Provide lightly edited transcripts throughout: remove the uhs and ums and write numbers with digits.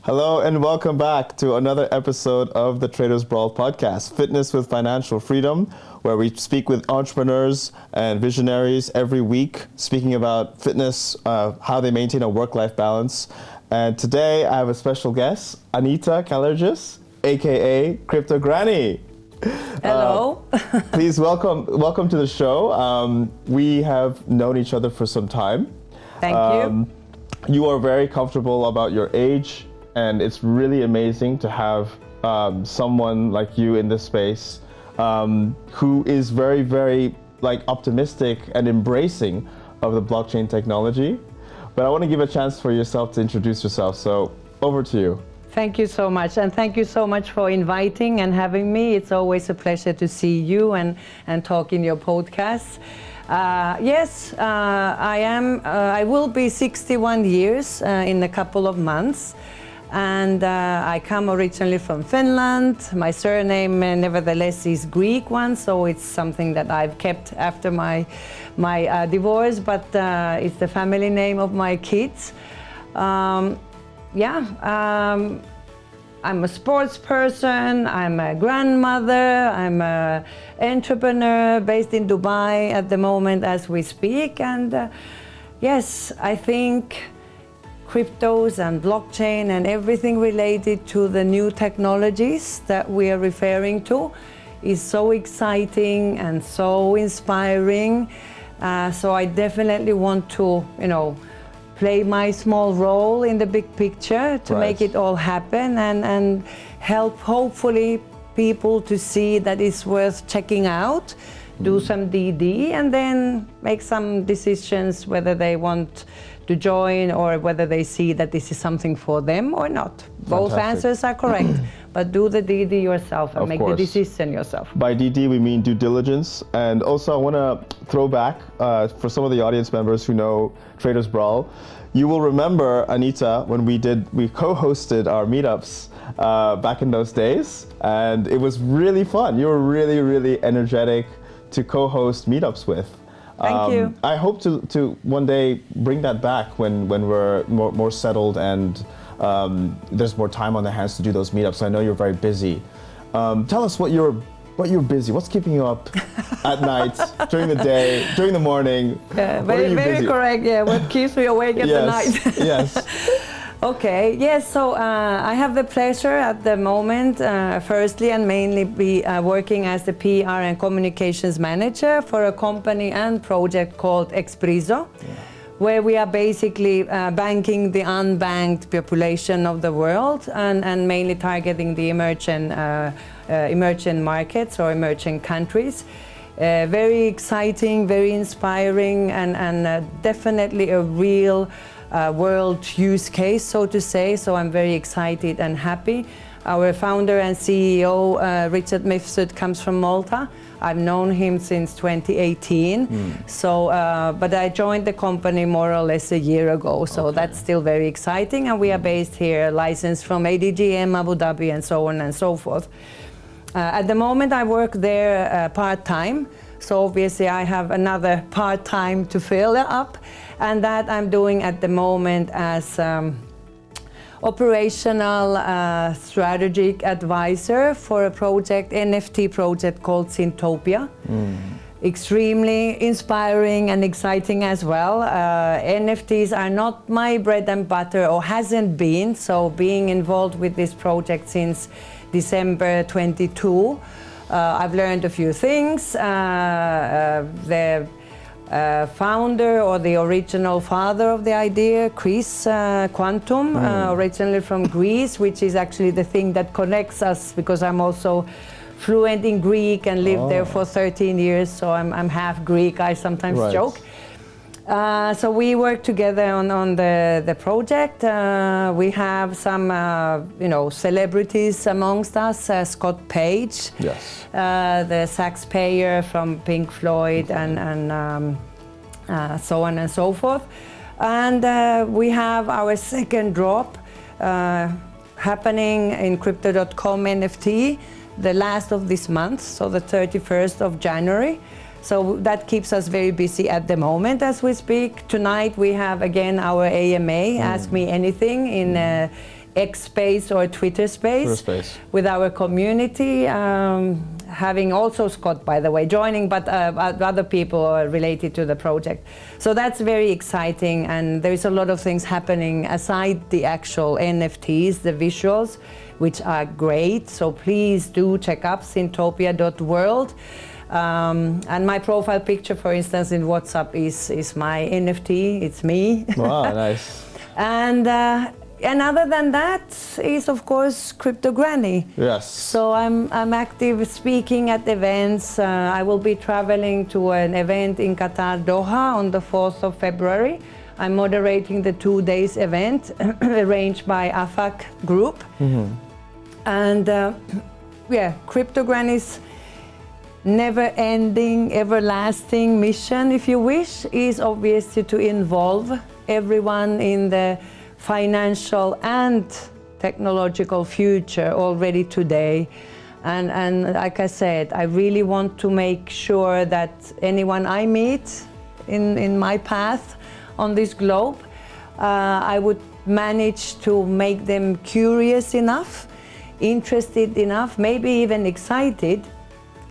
Hello and welcome back to another episode of the Traders Brawl podcast, Fitness with Financial Freedom, where we speak with entrepreneurs and visionaries every week, speaking about fitness, how they maintain a work-life balance. And today I have a special guest, Anita Kalergis, aka Krypto Granny. Hello. Please welcome to the show. We have known each other for some time. Thank you. You are very comfortable about your age, and it's really amazing to have someone like you in this space who is very, very optimistic and embracing of the blockchain technology. But I want to give a chance for yourself to introduce yourself. So over to you. Thank you so much, and thank you so much for inviting and having me. It's always a pleasure to see you and talk in your podcast. Yes, I will be 61 years in a couple of months. And I come originally from Finland. My surname, nevertheless, is Greek one, so it's something that I've kept after my divorce, but it's the family name of my kids. I'm a sports person, I'm a grandmother, I'm an entrepreneur based in Dubai at the moment as we speak. And yes, I think cryptos and blockchain and everything related to the new technologies that we are referring to is so exciting and so inspiring. So I definitely want to, play my small role in the big picture to make it all happen and help hopefully people to see that it's worth checking out, do some DD, and then make some decisions whether they want to join or whether they see that this is something for them or not. Fantastic. Both answers are correct, but do the DD yourself and make the decision yourself. By DD, we mean due diligence. And also I want to throw back for some of the audience members who know Traders Brawl. You will remember, Anita, when we co-hosted our meetups back in those days, and it was really fun. You were really, really energetic to co-host meetups with. Thank you. I hope to one day bring that back when we're more settled and there's more time on the hands to do those meetups. I know you're very busy. Tell us what you're busy. What's keeping you up at night, during the day, during the morning? Yeah, very correct. Yeah, what keeps me awake at the night? Yes. Okay, yes, so I have the pleasure at the moment, firstly and mainly be working as the PR and communications manager for a company and project called Expresso, where we are basically banking the unbanked population of the world and mainly targeting the emerging markets or emerging countries. Very exciting, very inspiring, and definitely a real world use case, so to say, so I'm very excited and happy. Our founder and CEO, Richard Mifsud, comes from Malta. I've known him since 2018, but I joined the company more or less a year ago, so that's still very exciting, and we are based here, licensed from ADGM, Abu Dhabi, and so on and so forth. At the moment I work there part-time, so obviously I have another part-time to fill up, and that I'm doing at the moment as operational strategic advisor for a project, NFT project called Syntopia. Extremely inspiring and exciting as well. NFTs are not my bread and butter, or hasn't been, so being involved with this project since December 22, I've learned a few things. The founder or the original father of the idea, Chris Quantum, originally from Greece, which is actually the thing that connects us, because I'm also fluent in Greek and lived there for 13 years, so I'm half Greek, I sometimes joke. So we work together on the project. We have some celebrities amongst us, Scott Page, the sax player from Pink Floyd, and so on and so forth. And we have our second drop happening in Crypto.com NFT, the last of this month, so the 31st of January. So that keeps us very busy at the moment as we speak. Tonight we have again our AMA, Ask Me Anything, X space or Twitter space, with our community. Having also Scott, by the way, joining, but other people are related to the project. So that's very exciting, and there's a lot of things happening aside the actual NFTs, the visuals, which are great. So please do check up syntopia.world. And my profile picture, for instance, in WhatsApp is my NFT. It's me. Wow, nice. And other than that is, of course, Krypto Granny. Yes. So I'm active speaking at events. I will be traveling to an event in Qatar, Doha, on the 4th of February. I'm moderating the 2 days event arranged by AFAC Group. Mm-hmm. And Krypto Granny's never-ending, everlasting mission, if you wish, is obviously to involve everyone in the financial and technological future already today. And like I said, I really want to make sure that anyone I meet in my path on this globe, I would manage to make them curious enough, interested enough, maybe even excited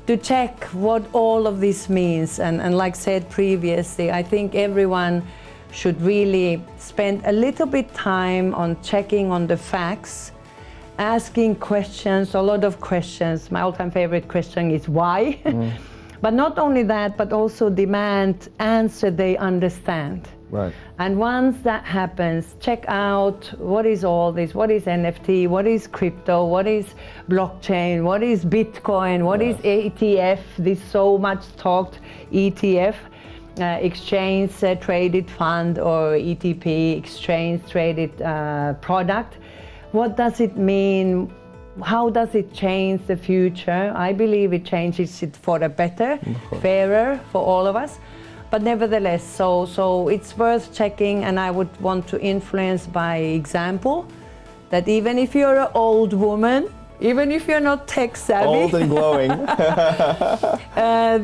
to check what all of this means. And like said previously, I think everyone should really spend a little bit time on checking on the facts, asking questions, a lot of questions. My all-time favorite question is why? But not only that, but also demand answer they understand. Right. And once that happens, check out what is all this, what is NFT, what is crypto, what is blockchain, what is Bitcoin, what is ETF, this so much talked ETF. Exchange traded fund or ETP, exchange traded product. What does it mean? How does it change the future? I believe it changes it for the better, fairer for all of us. But nevertheless, so it's worth checking, and I would want to influence by example that even if you're an old woman, even if you're not tech savvy, old and glowing,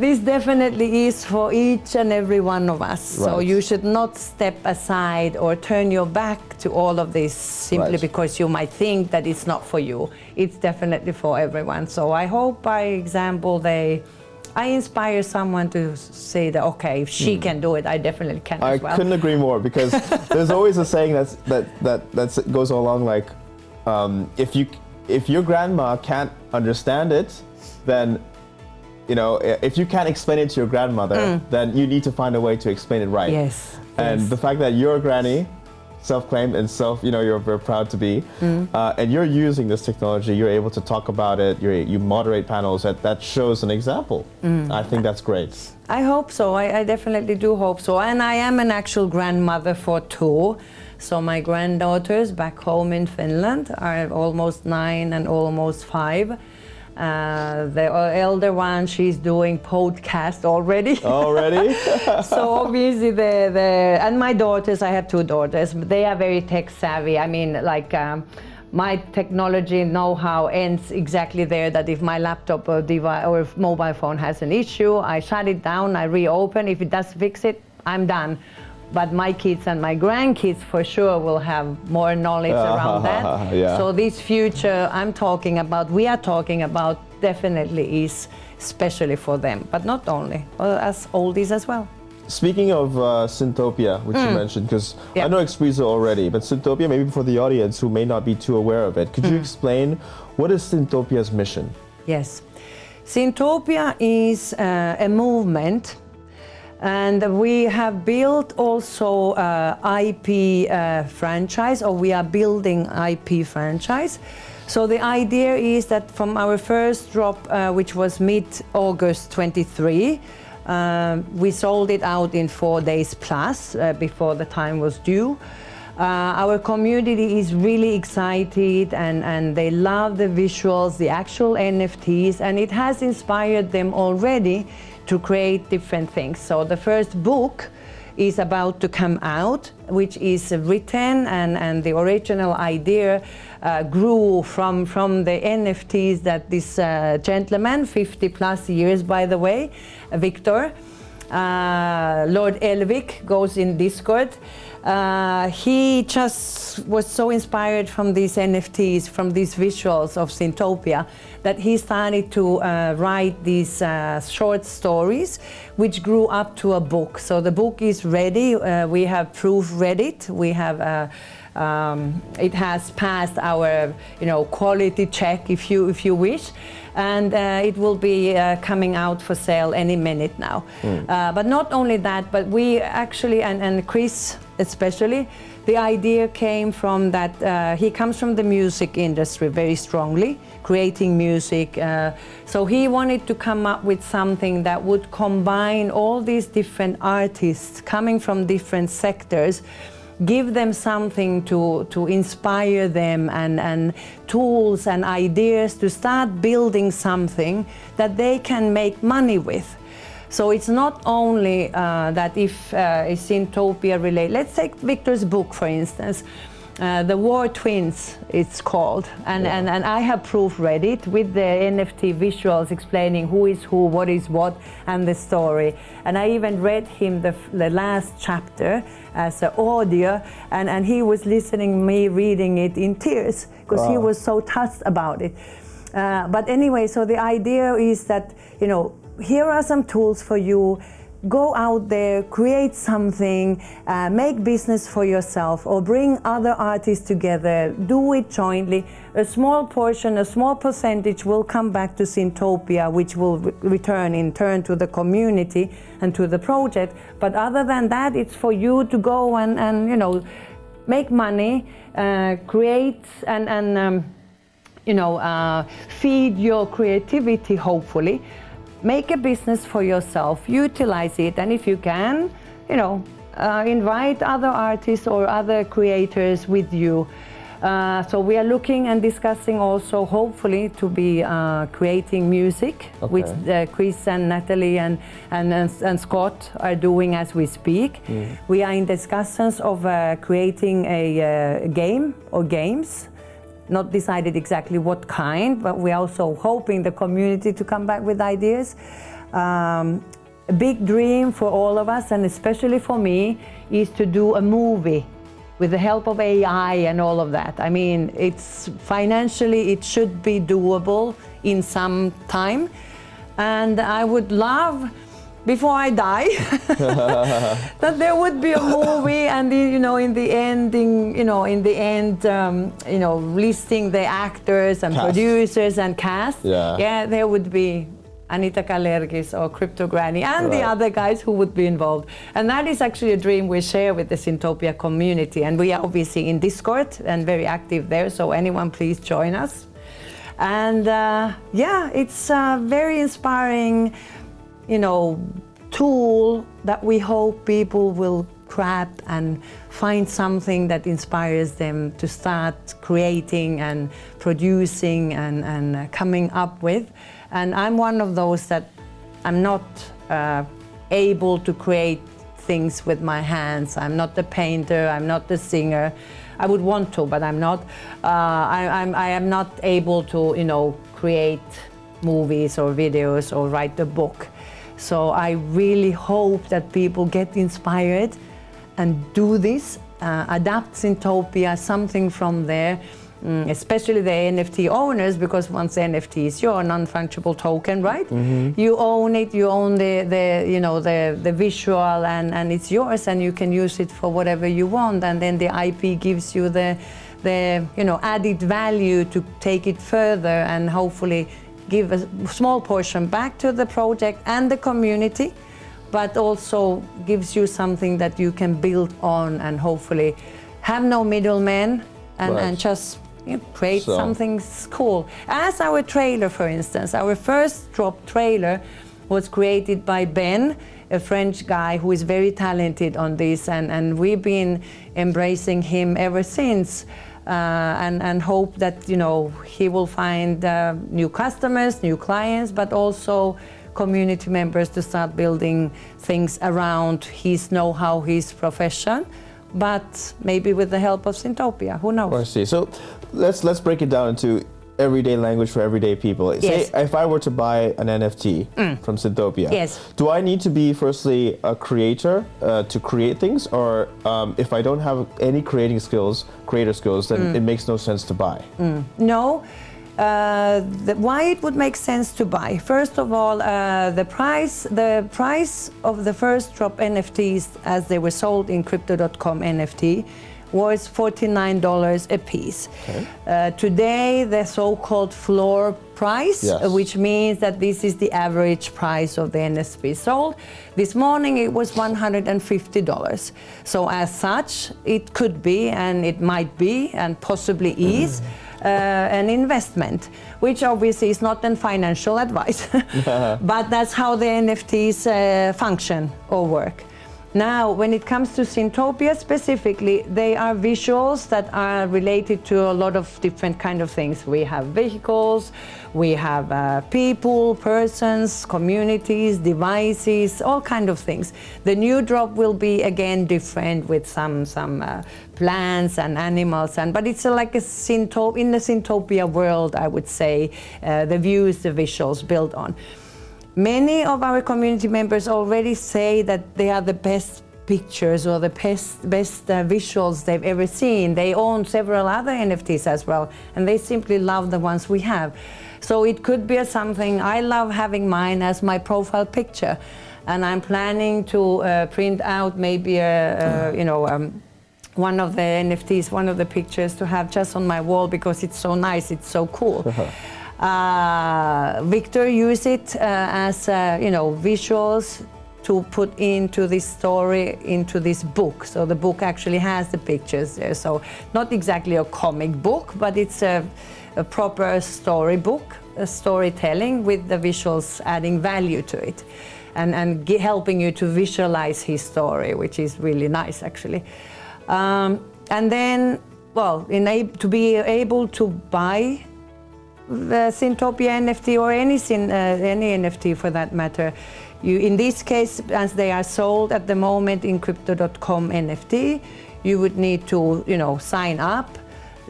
this definitely is for each and every one of us. Right. So you should not step aside or turn your back to all of this simply because you might think that it's not for you. It's definitely for everyone. So I hope by example I inspire someone to say that, okay, if she can do it, I definitely can as well. I couldn't agree more, because there's always a saying that goes along like, if your grandma can't understand it, then, if you can't explain it to your grandmother, then you need to find a way to explain it right. Yes. And the fact that you're a granny, self-claimed and you're very proud to be, and you're using this technology, you're able to talk about it, you moderate panels, that shows an example. I think that's great. I hope so. I definitely do hope so. And I am an actual grandmother for 2. So my granddaughters back home in Finland are almost 9 and almost 5. The elder one, she's doing podcast already. Already? So obviously and my daughters, I have 2 daughters, but they are very tech savvy. I mean, like my technology know-how ends exactly there, that if my laptop or device or mobile phone has an issue, I shut it down, I reopen. If it does fix it, I'm done. But my kids and my grandkids for sure will have more knowledge around that. Yeah. So this future we are talking about definitely is especially for them, but not only, as oldies as well. Speaking of Syntopia, which you mentioned, because I know Expresso already, but Syntopia, maybe for the audience who may not be too aware of it, could you explain what is Syntopia's mission? Yes. Syntopia is a movement. And we have built also IP franchise, or we are building IP franchise. So the idea is that from our first drop, which was mid-August 23, we sold it out in 4 days plus before the time was due. Our community is really excited and they love the visuals, the actual NFTs, and it has inspired them already to create different things. So the first book is about to come out, which is written, and the original idea grew from the NFTs that this gentleman, 50 plus years by the way, Victor, Lord Elvik, goes in Discord. He just was so inspired from these NFTs, from these visuals of Synthopia, that he started to write these short stories, which grew up to a book. So the book is ready. We have proofread it. We have it has passed our, quality check, if you wish, and it will be coming out for sale any minute now. But not only that, but we actually, and Chris especially, the idea came from that he comes from the music industry very strongly, creating music. So he wanted to come up with something that would combine all these different artists coming from different sectors, give them something to inspire them, and tools and ideas to start building something that they can make money with. So it's not only that if it's Synthopia related. Let's take Victor's book, for instance. The War Twins, it's called, and I have proofread it with the NFT visuals explaining who is who, what is what, and the story. And I even read him the last chapter as an audio, and he was listening me reading it in tears because he was so touched about it. But anyway, so the idea is that, here are some tools for you. Go out there, create something, make business for yourself, or bring other artists together, do it jointly. A small portion, a small percentage will come back to Synthopia, which will return in turn to the community and to the project. But other than that, it's for you to go and make money, create and feed your creativity, hopefully. Make a business for yourself, utilize it, and if you can, invite other artists or other creators with you. So we are looking and discussing also, hopefully, to be creating music, which Chris and Natalie and Scott are doing as we speak. We are in discussions of creating a game or games. Not decided exactly what kind, but we're also hoping the community to come back with ideas. A big dream for all of us, and especially for me, is to do a movie with the help of AI and all of that. I mean, it's financially, it should be doable in some time. And I would love, before I die, that there would be a movie, and in the ending, listing the actors and producers and cast. Yeah, there would be Anita Kalergis or Krypto Granny and the other guys who would be involved. And that is actually a dream we share with the Synthopia community. And we are obviously in Discord and very active there, so anyone please join us. And it's very inspiring, tool that we hope people will grab and find something that inspires them to start creating and producing and coming up with. And I'm one of those that I'm not able to create things with my hands. I'm not the painter, I'm not the singer. I would want to, but I'm not. I am not able to, create movies or videos or write a book. So I really hope that people get inspired and do this, adapt Synthopia, something from there, especially the NFT owners, because once the NFT is your non-fungible token, right? You own it, you own the visual, and it's yours, and you can use it for whatever you want, and then the IP gives you the added value to take it further and hopefully give a small portion back to the project and the community, but also gives you something that you can build on and hopefully have no middlemen and just create something cool. As our trailer, for instance, our first drop trailer was created by Ben, a French guy who is very talented on this, and we've been embracing him ever since. And hope that he will find new customers, new clients, but also community members to start building things around his know-how, his profession, but maybe with the help of Synthopia. Who knows? I see. So let's break it down into everyday language for everyday people. Yes. Say if I were to buy an NFT from Synthopia, Yes. do I need to be firstly a creator to create things, or if I don't have any creator skills, then it makes no sense to buy? No. Why it would make sense to buy? First of all, the price of the first drop NFTs as they were sold in Krypto.com NFT was $49 a piece. Okay. Today, the so-called floor price, Yes. which means that this is the average price of the NFT sold. This morning it was $150. So as such, it could be, and it might be, and possibly is, an investment, which obviously is not a financial advice, but that's how the NFTs function or work. Now, when it comes to Synthopia specifically, they are visuals that are related to a lot of different kind of things. We have vehicles, we have people, persons, communities, devices, all kind of things. The new drop will be again different with some plants and animals, but it's like a in the Synthopia world, I would say, the views, the visuals built on. Many of our community members already say that they are the best pictures or the best visuals they've ever seen. They own several other NFTs as well, and they simply love the ones we have. So it could be something. I love having mine as my profile picture, and I'm planning to print out maybe one of the NFTs, one of the pictures to have just on my wall because it's so nice, it's so cool. Victor used it as visuals to put into this story, into this book. So the book actually has the pictures there. So not exactly a comic book, but it's a proper storybook, a storytelling with the visuals adding value to it and helping you to visualize his story, which is really nice actually. And then, well, to be able to buy the Synthopia NFT or any NFT for that matter, in this case, as they are sold at the moment in Krypto.com NFT, you would need to sign up,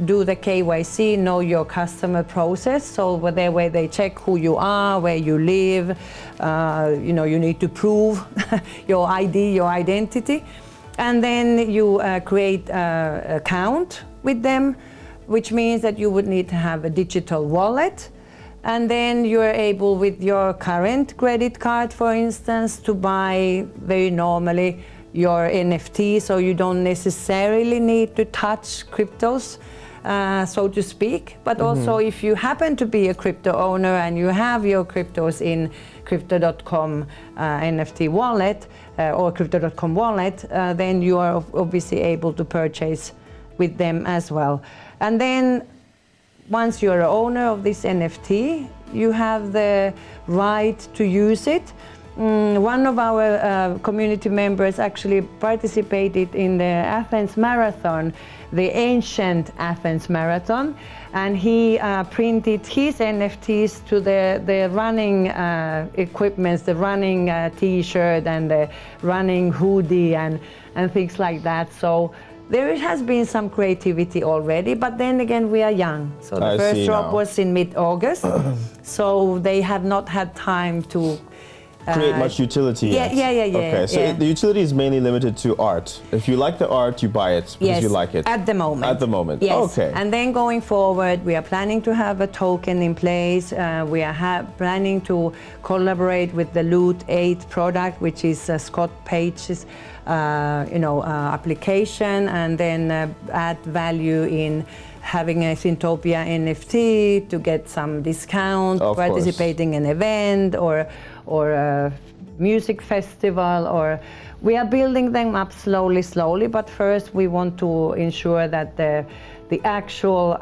do the KYC, know your customer process. So where they check who you are, where you live, you need to prove your ID, your identity, and then you create an account with them, which means that you would need to have a digital wallet, and then you are able, with your current credit card, for instance, to buy very normally your NFT, so you don't necessarily need to touch cryptos, so to speak. But also, if you happen to be a crypto owner and you have your cryptos in Krypto.com NFT wallet or Krypto.com wallet, then you are obviously able to purchase with them as well. And then once you're an owner of this NFT, you have the right to use it. One of our community members actually participated in the Athens Marathon, the ancient Athens Marathon, and he printed his NFTs to the running equipments, the running t-shirt and the running hoodie and things like that. So there has been some creativity already, but then again, we are young. So the first drop was in mid-August, so they have not had time to create much utility yet. Yeah. Okay, so the utility is mainly limited to art. If you like the art, you buy it because you like it. At the moment. At the moment. Yes. Okay. And then going forward, we are planning to have a token in place. We are planning to collaborate with the Loot 8 product, which is Scott Page's application, and then add value in having a Synthopia NFT to get some discount, participating in an event or a music festival, or we are building them up slowly, but first we want to ensure that the actual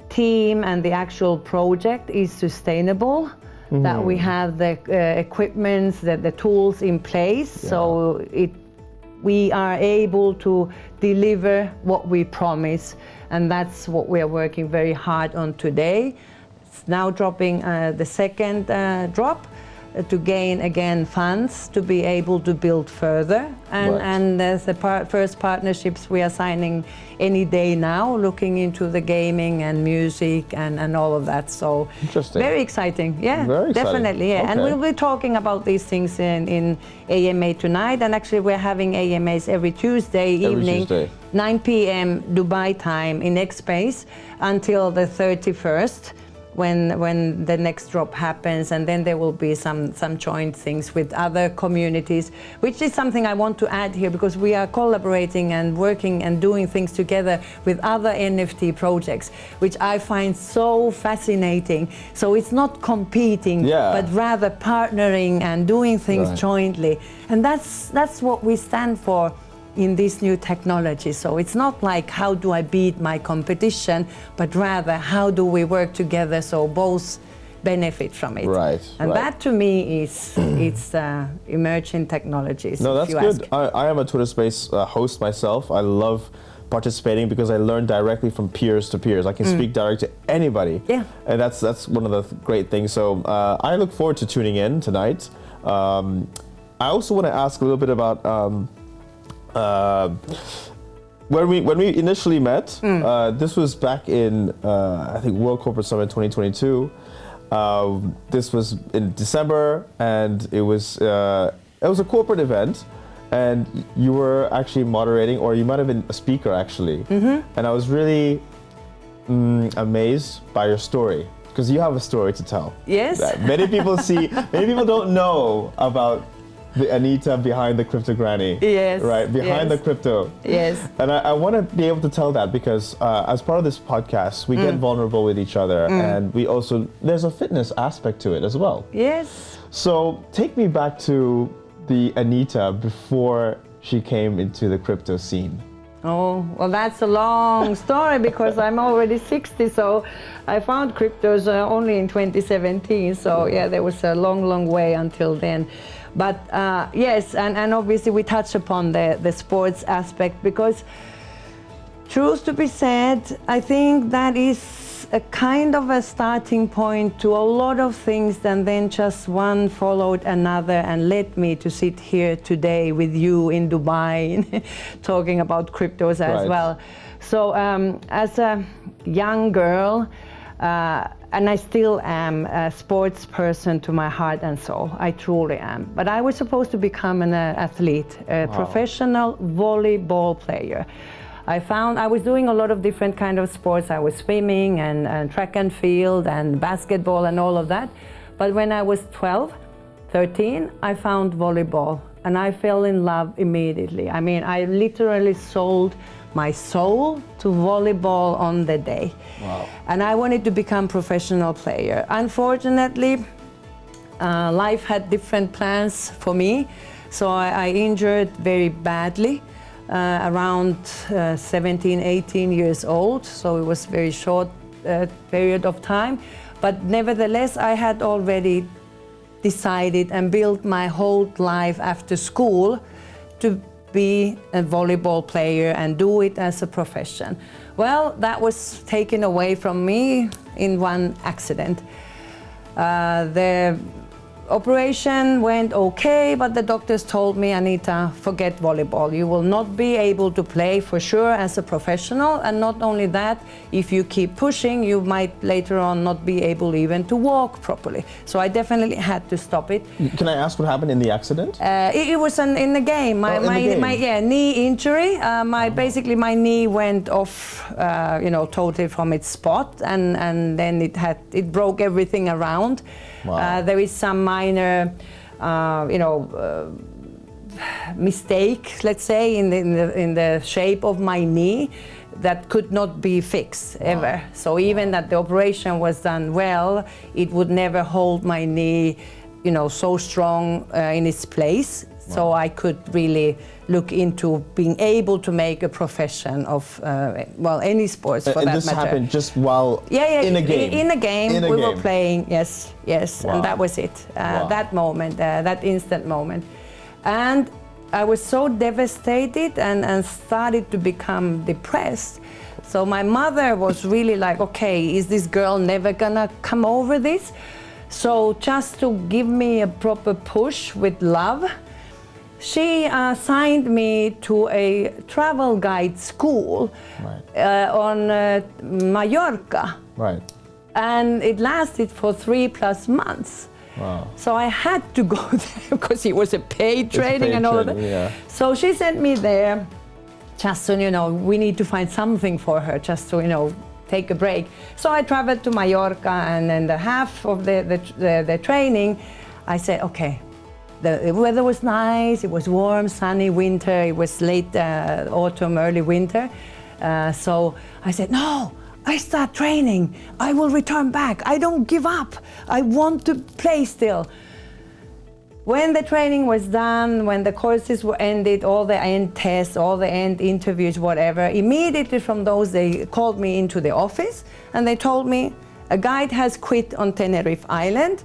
team and the actual project is sustainable, that we have the equipment, the tools in place, so we are able to deliver what we promise, and that's what we are working very hard on today. It's now dropping the second drop, to gain again funds to be able to build further, and there's the first partnerships we are signing any day now, looking into the gaming and music and all of that. So interesting, very exciting. Yeah, very exciting. Definitely. Yeah, okay. And we'll be talking about these things in AMA tonight. And actually, we're having AMAs every Tuesday evening, 9 p.m. Dubai time in X Space until the 31st. When the next drop happens, and then there will be some joint things with other communities, which is something I want to add here, because we are collaborating and working and doing things together with other NFT projects, which I find so fascinating. So it's not competing, but rather partnering and doing things jointly, and that's what we stand for in this new technology. So it's not like how do I beat my competition, but rather how do we work together so both benefit from it. And that to me is it's emerging technologies. No, that's good. I am a Twitter Space host myself. I love participating because I learn directly from peers to peers. I can speak direct to anybody. Yeah. And that's one of the great things. So I look forward to tuning in tonight. I also want to ask a little bit about when we initially met, this was back in I think World Corporate Summit 2022. This was in December, and it was a corporate event, and you were actually moderating, or you might have been a speaker actually. And I was really amazed by your story, because you have a story to tell. Yes. That many people don't know about the Anita behind the Krypto Granny. Yes. Right, behind the crypto. Yes. And I want to be able to tell that because as part of this podcast, we get vulnerable with each other, and we also, there's a fitness aspect to it as well. Yes. So take me back to the Anita before she came into the crypto scene. Oh, well, that's a long story because I'm already 60, so I found cryptos only in 2017. So yeah, there was a long way until then. But yes, and obviously we touch upon the sports aspect, because truth to be said, I think that is a kind of a starting point to a lot of things, and then just one followed another and led me to sit here today with you in Dubai talking about cryptos as well. So as a young girl, and I still am a sports person to my heart and soul. I truly am. But I was supposed to become an athlete, a professional volleyball player. I found I was doing a lot of different kind of sports. I was swimming and track and field and basketball and all of that. But when I was 12, 13, I found volleyball, and I fell in love immediately. I mean, I literally sold my soul to volleyball on the day. Wow. And I wanted to become professional player. Unfortunately, life had different plans for me, so I injured very badly around 17, 18 years old, so it was very short period of time. But nevertheless, I had already decided and built my whole life after school to be a volleyball player and do it as a profession. Well, that was taken away from me in one accident. The operation went okay, but the doctors told me, Anita, forget volleyball. You will not be able to play for sure as a professional, and not only that, if you keep pushing, you might later on not be able even to walk properly. So I definitely had to stop it. Can I ask what happened in the accident? It was in the game. My knee injury. Basically my knee went off, totally from its spot, and then it broke everything around. Wow. There is some minor, mistake, let's say, in the shape of my knee that could not be fixed ever. So even that the operation was done well, it would never hold my knee, so strong in its place. So I could really look into being able to make a profession of, any sports for that matter. And this happened just while in a game? In a game, we were playing, yes, and that was it, that moment, that instant moment. And I was so devastated and started to become depressed. So my mother was really like, okay, is this girl never gonna come over this? So just to give me a proper push with love, she signed me to a travel guide school on Mallorca. Right. And it lasted for 3+ months. Wow. So I had to go there because it was a paid training and all of that. Yeah. So she sent me there just so, we need to find something for her, just to, take a break. So I traveled to Mallorca, and then the half of the training, I said, okay, the weather was nice, it was warm, sunny winter, it was late autumn, early winter. So I said, no, I start training, I will return back, I don't give up, I want to play still. When the training was done, when the courses were ended, all the end tests, all the end interviews, whatever, immediately from those they called me into the office and they told me, a guide has quit on Tenerife Island,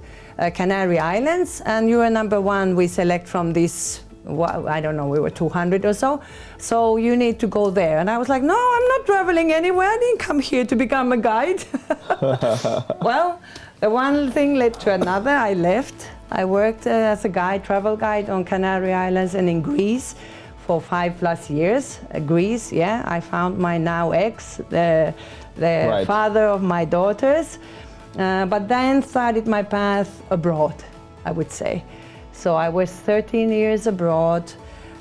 Canary Islands, and you are number one we select from this, I don't know, we were 200 or so, so you need to go there. And I was like, no, I'm not traveling anywhere, I didn't come here to become a guide. Well, the one thing led to another, I left. I worked as a guide, travel guide on Canary Islands and in Greece for 5+ years. Greece, yeah, I found my now ex, the father of my daughters, but then started my path abroad, I would say. So I was 13 years abroad.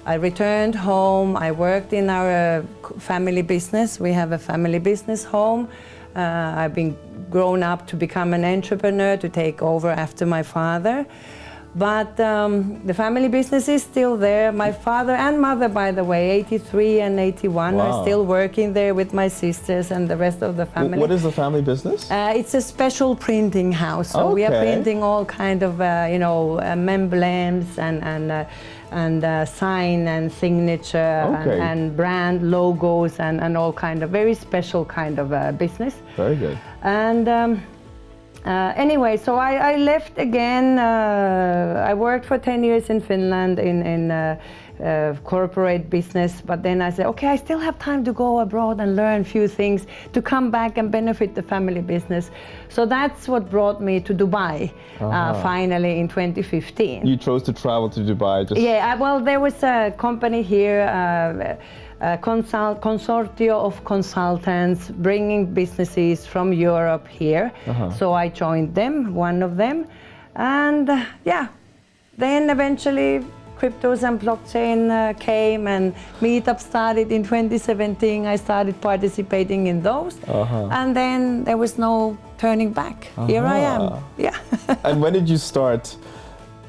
I returned home. I worked in our family business. We have a family business home. I've been grown up to become an entrepreneur, to take over after my father. But the family business is still there. My father and mother, by the way, 83 and 81, are still working there with my sisters and the rest of the family. What is the family business? It's a special printing house. So we are printing all kind of, emblems and sign and signature and brand logos and all kind of very special kind of business. Very good. And anyway, so I left again. I worked for 10 years in Finland in corporate business, but then I said, okay, I still have time to go abroad and learn a few things to come back and benefit the family business. So that's what brought me to Dubai finally in 2015. You chose to travel to Dubai? Yeah, well, there was a company here, a consortium of consultants bringing businesses from Europe here. So I joined them, one of them. And then eventually cryptos and blockchain came and meetup started in 2017. I started participating in those. And then there was no turning back. Here I am. Yeah. And when did you start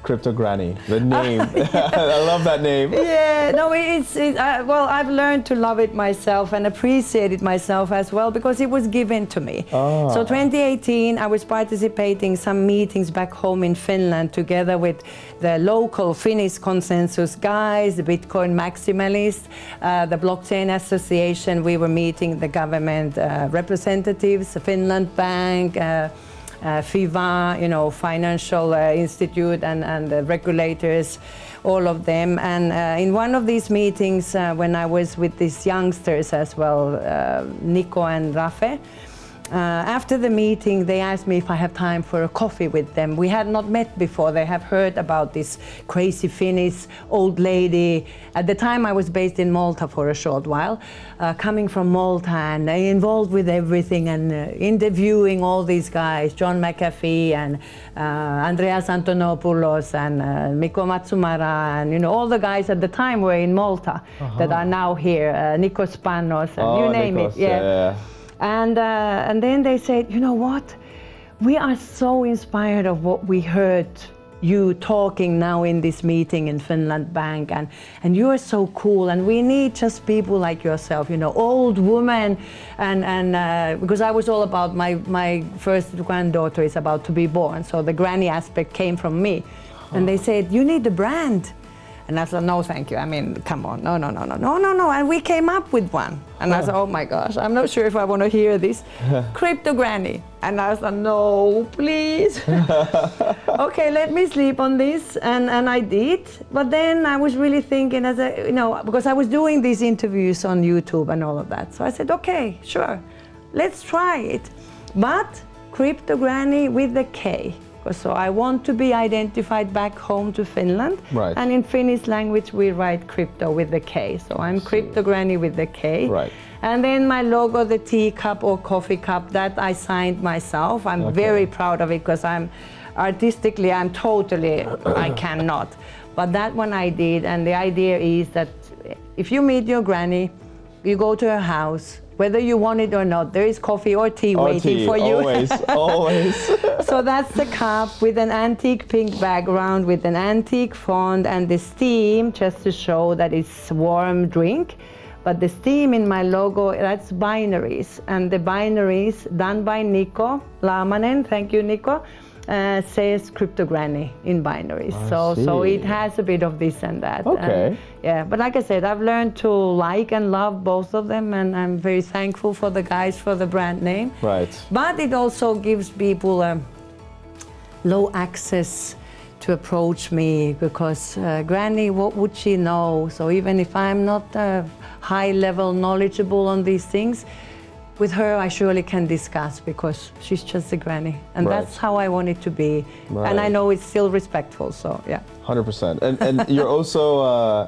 Krypto Granny, the name? I love that name. Yeah, no, well, I've learned to love it myself and appreciate it myself as well because it was given to me. So 2018, I was participating in some meetings back home in Finland together with the local Finnish consensus guys, the Bitcoin maximalists, the Blockchain Association. We were meeting the government representatives, Finland Bank, FIVA, Financial Institute and the regulators, all of them. And in one of these meetings, when I was with these youngsters as well, Nico and Rafe, after the meeting, they asked me if I have time for a coffee with them. We had not met before. They have heard about this crazy Finnish old lady. At the time, I was based in Malta for a short while, coming from Malta and involved with everything and interviewing all these guys, John McAfee and Andreas Antonopoulos and Mikko Matsumara and all the guys at the time were in Malta that are now here, Nikos Panos and you name Nikos, it. Yeah. And then they said, you know what? We are so inspired of what we heard you talking now in this meeting in Finland Bank, and you are so cool, and we need just people like yourself, old woman, and because I was all about my first granddaughter is about to be born, so the granny aspect came from me, and they said, you need a brand. And I said, no, thank you. I mean, come on, no. And we came up with one. And I said, oh my gosh, I'm not sure if I want to hear this. Krypto Granny. And I said, no, please. Okay, let me sleep on this. And I did. But then I was really thinking, because I was doing these interviews on YouTube and all of that. So I said, okay, sure, let's try it. But Krypto Granny with the K. So I want to be identified back home to Finland. Right. And in Finnish language, we write crypto with the K. So I'm Krypto Granny with the K. Right. And then my logo, the teacup or coffee cup, that I signed myself. I'm very proud of it because I'm totally, I cannot. But that one I did, and the idea is that if you meet your granny, you go to her house, whether you want it or not, there is coffee or tea waiting for you. Always. So that's the cup with an antique pink background, with an antique font, and the steam, just to show that it's warm drink. But the steam in my logo, that's binaries. And the binaries done by Nico Lamanen, thank you Nico, says Krypto Granny in binaries. So it has a bit of this and that. Okay. Yeah, but like I said, I've learned to like and love both of them, and I'm very thankful for the guys for the brand name. Right. But it also gives people low access to approach me, because Granny, what would she know? So even if I'm not high level knowledgeable on these things, with her I surely can discuss, because she's just a granny, and that's how I want it to be. And I know it's still respectful, so yeah. 100%. And you're also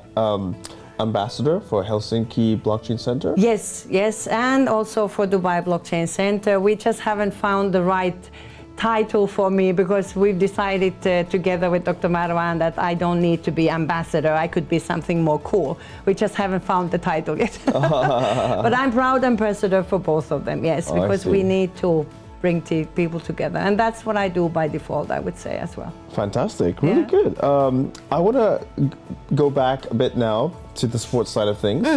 ambassador for Helsinki Blockchain Center? Yes, and also for Dubai Blockchain Center. We just haven't found the right title for me, because we've decided together with Dr. Marwan that I don't need to be ambassador. I could be something more cool. We just haven't found the title yet. But I'm proud ambassador for both of them, yes, because we need to bring people together. And that's what I do by default, I would say, as well. Fantastic, really good. I want to go back a bit now to the sports side of things.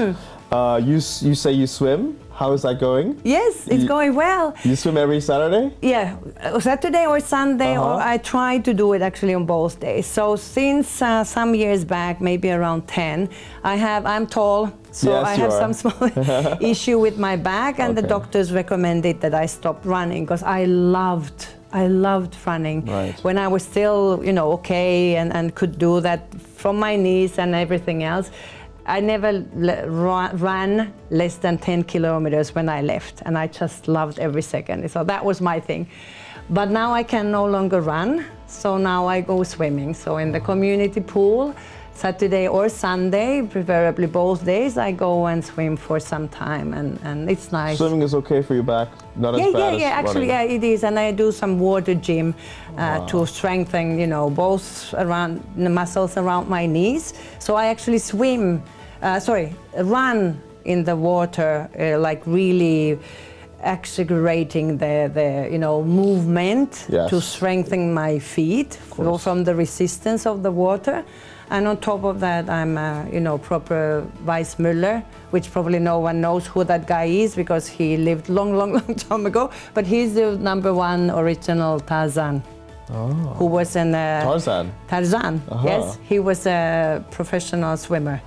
You say you swim. How is that going? Yes, it's going well. You swim every Saturday? Yeah, Saturday or Sunday, or I try to do it actually on both days. So since some years back, maybe around 10, I'm tall, so yes, I have some small issue with my back, and the doctors recommended that I stop running, because I loved running. Right. When I was still, okay, and could do that from my knees and everything else. I never ran less than 10 kilometers when I left, and I just loved every second. So that was my thing. But now I can no longer run, so now I go swimming. So in the community pool, Saturday or Sunday, preferably both days, I go and swim for some time, and it's nice. Swimming is okay for your back? Not as bad as actually, running. it is. And I do some water gym to strengthen, both around the muscles around my knees. So I actually run in the water, like really accelerating the movement to strengthen my feet from the resistance of the water. And on top of that, I'm proper Weiss Müller, which probably no one knows who that guy is, because he lived long time ago. But he's the #1 original Tarzan, who was an Tarzan. Yes, he was a professional swimmer.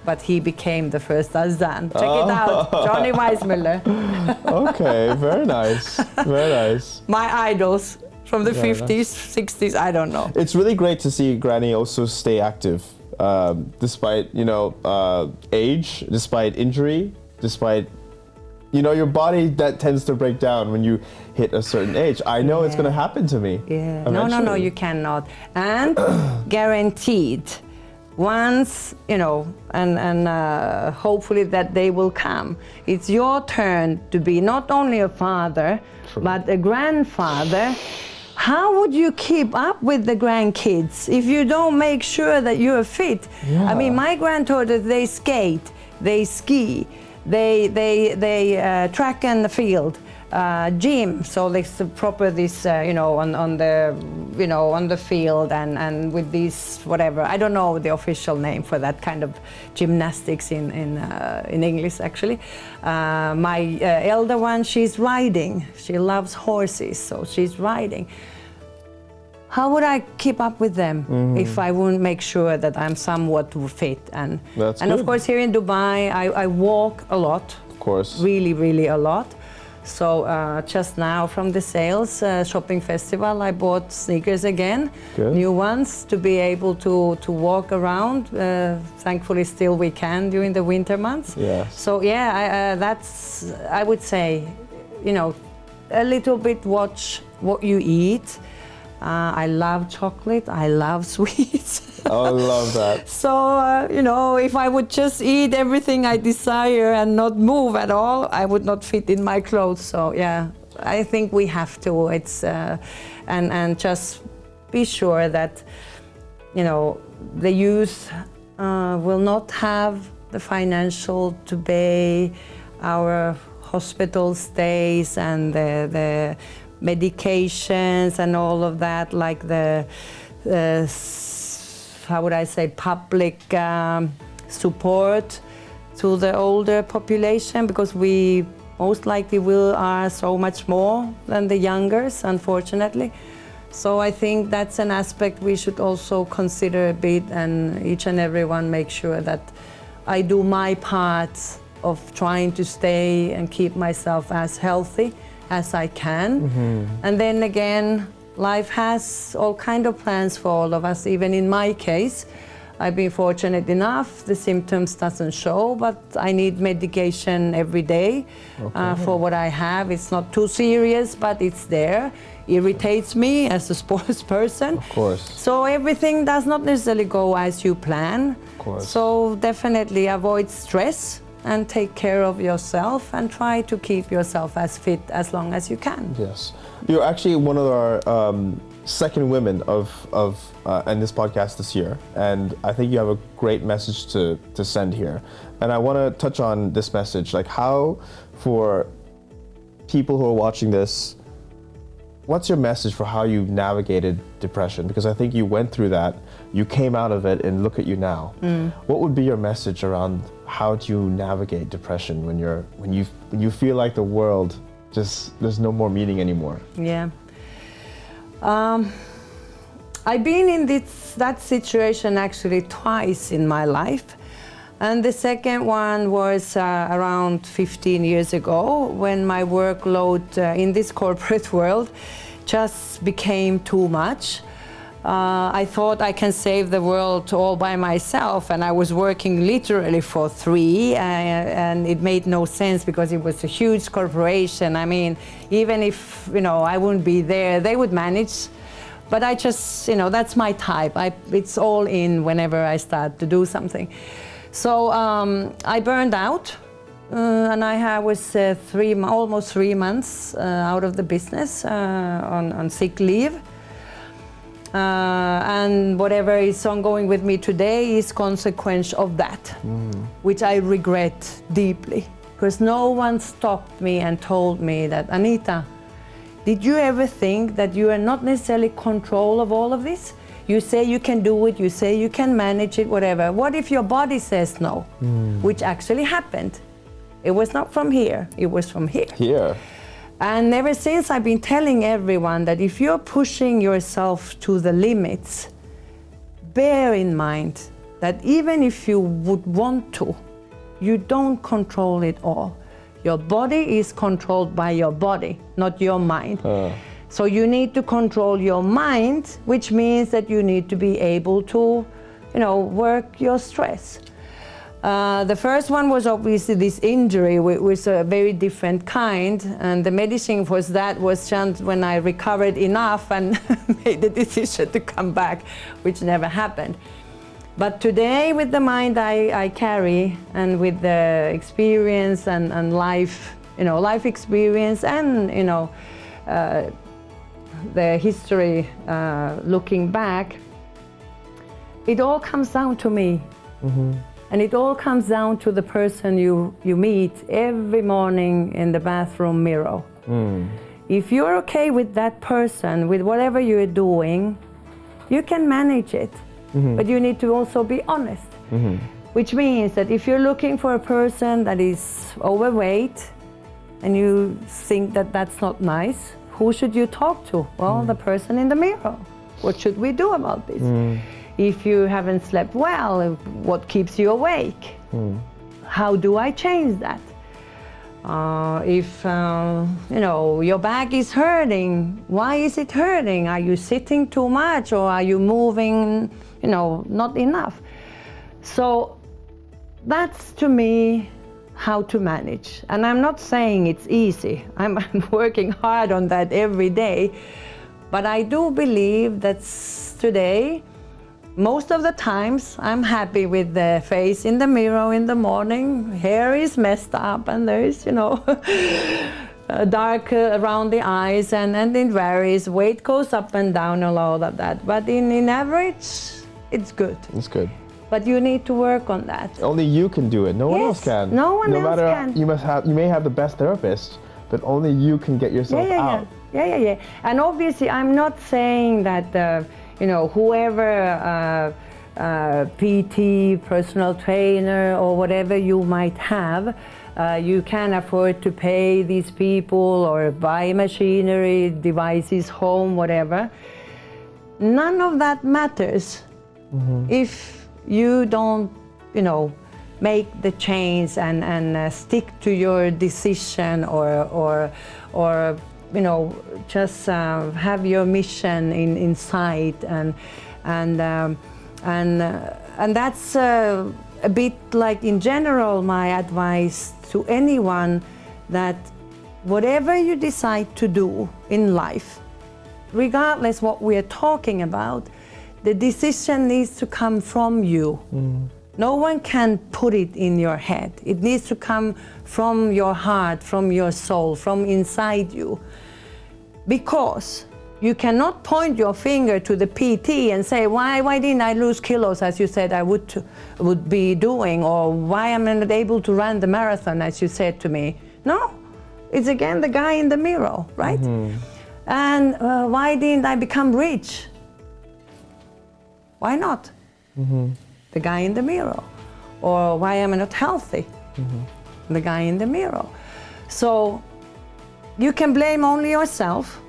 But he became the first Tarzan. Check it out, Johnny Weissmuller. Okay, very nice, very nice. My idols from the 50s, 60s, I don't know. It's really great to see Granny also stay active, despite age, despite injury, despite your body that tends to break down when you hit a certain age. I know it's going to happen to me. Yeah. No, you cannot. And guaranteed. Once, and hopefully that day will come. It's your turn to be not only a father, but a grandfather. How would you keep up with the grandkids if you don't make sure that you're fit? Yeah. I mean, my granddaughters, they skate, they ski, they track in the field. Gym, so there's proper on the field and with these whatever, I don't know the official name for that kind of gymnastics in English actually. My elder one, she's riding. She loves horses, so she's riding. How would I keep up with them if I wouldn't make sure that I'm somewhat fit? And of course here in Dubai, I walk a lot. Of course. Really a lot. So just now from the sales shopping festival, I bought sneakers again, new ones, to be able to walk around. Thankfully, still we can during the winter months. Yes. So yeah, that's, I would say, a little bit watch what you eat. I love chocolate. I love sweets. Oh, I love that. So, if I would just eat everything I desire and not move at all, I would not fit in my clothes. So, yeah, I think we have to. It's and just be sure that, the youth will not have the financial to pay our hospital stays and the medications and all of that, like the how would I say, public support to the older population, because we most likely are so much more than the youngers, unfortunately. So I think that's an aspect we should also consider a bit, and each and everyone make sure that I do my part of trying to stay and keep myself as healthy as I can. Mm-hmm. And then again, life has all kind of plans for all of us. Even in my case, I've been fortunate enough, the symptoms doesn't show, but I need medication every day for what I have. It's not too serious, but it's there. Irritates me as a sports person. Of course. So everything does not necessarily go as you plan. Of course. So definitely avoid stress and take care of yourself and try to keep yourself as fit as long as you can. Yes. You're actually one of our second women in this podcast this year, and I think you have a great message to send here. And I want to touch on this message, like how, for people who are watching this, what's your message for how you navigated depression? Because I think you went through that, you came out of it, and look at you now. What would be your message around how do you navigate depression when you feel like the world just, there's no more meaning anymore? Yeah. I've been in that situation actually twice in my life. And the second one was around 15 years ago, when my workload in this corporate world just became too much. I thought I can save the world all by myself, and I was working literally for 3, and it made no sense because it was a huge corporation. I mean, even if I wouldn't be there, they would manage. But I just, that's my type. It's all in whenever I start to do something. So I burned out, and I was almost 3 months out of the business on sick leave. And whatever is ongoing with me today is consequence of that, which I regret deeply, because no one stopped me and told me that, Anita, did you ever think that you are not necessarily in control of all of this? You say you can do it, you say you can manage it, whatever. What if your body says no? Which actually happened. It was not from here, it was from here. Here. And ever since, I've been telling everyone that if you're pushing yourself to the limits, bear in mind that even if you would want to, you don't control it all. Your body is controlled by your body, not your mind. So you need to control your mind, which means that you need to be able to, work your stress. The first one was obviously this injury, which was a very different kind, and the medicine for that was just when I recovered enough and made the decision to come back, which never happened. But today, with the mind I carry, and with the experience and life, life experience, and the history, looking back, it all comes down to me. And it all comes down to the person you meet every morning in the bathroom mirror. If you're okay with that person, with whatever you're doing, you can manage it. But you need to also be honest. Which means that if you're looking for a person that is overweight and you think that that's not nice, who should you talk to? Well, the person in the mirror. What should we do about this? If you haven't slept well, what keeps you awake? How do I change that? If your back is hurting, why is it hurting? Are you sitting too much, or are you moving, not enough? So that's, to me, how to manage. And I'm not saying it's easy. I'm working hard on that every day. But I do believe that today, most of the times, I'm happy with the face in the mirror in the morning. Hair is messed up and there's, dark around the eyes and it varies. Weight goes up and down, a lot of that. But in average, it's good. It's good. But you need to work on that. Only you can do it. No one else can. No one else can. You may have the best therapist, but only you can get yourself out. Yeah. And obviously, I'm not saying that whoever PT, personal trainer, or whatever you might have, you can afford to pay these people or buy machinery, devices, home, whatever. None of that matters if you don't, make the change and stick to your decision or just have your mission in sight and that's a bit like in general my advice to anyone, that whatever you decide to do in life, regardless what we are talking about, the decision needs to come from you. No one can put it in your head. It needs to come from your heart, from your soul, from inside you. Because you cannot point your finger to the PT and say, why didn't I lose kilos as you said I would be doing, or why am I not able to run the marathon as you said to me. No, it's again the guy in the mirror, right? And why didn't I become rich? Why not? The guy in the mirror. Or why am I not healthy? The guy in the mirror. So you can blame only yourself,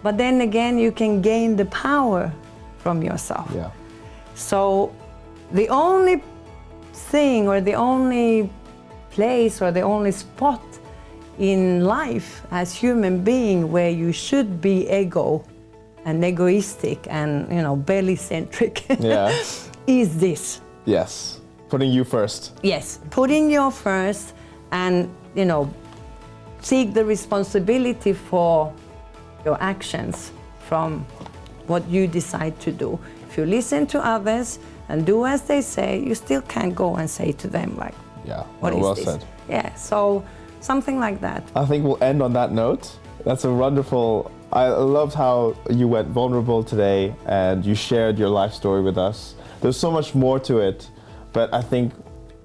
but then again you can gain the power from yourself. Yeah. So the only thing or the only place or the only spot in life as human being where you should be ego and egoistic and belly-centric is this. Yes, putting you first. Yes, putting you first and seek the responsibility for your actions from what you decide to do. If you listen to others and do as they say, you still can't go and say to them like, what is well this? said. Yeah, so something like that. I think we'll end on that note. That's a wonderful, I loved how you went vulnerable today and you shared your life story with us. There's so much more to it, but I think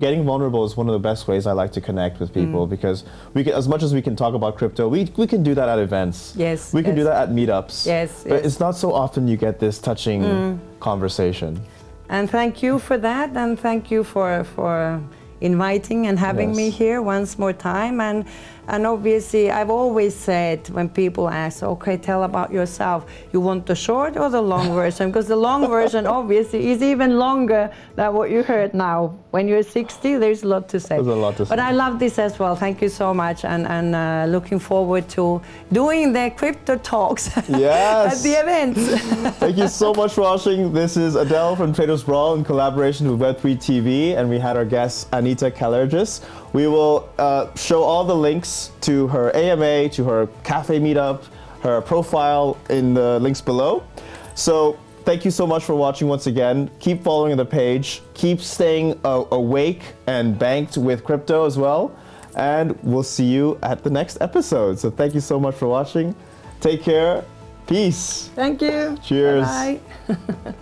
getting vulnerable is one of the best ways I like to connect with people, because we can, as much as we can talk about crypto, we can do that at events. Yes. We can do that at meetups. Yes. But it's not so often you get this touching conversation. And thank you for that, and thank you for inviting and having me here once more time. And obviously, I've always said when people ask, okay, tell about yourself, you want the short or the long version? Because the long version obviously is even longer than what you heard now. When you're 60, there's a lot to say. There's a lot to say. But I love this as well. Thank you so much, and looking forward to doing the crypto talks at the events. Thank you so much for watching. This is Adel from Traders Brawl in collaboration with Web3 TV, and we had our guest Anita Kalergis. We will show all the links to her AMA, to her cafe meetup, her profile in the links below. So thank you so much for watching once again. Keep following the page. Keep staying awake and banked with crypto as well. And we'll see you at the next episode. So thank you so much for watching. Take care. Peace. Thank you. Cheers. Bye-bye.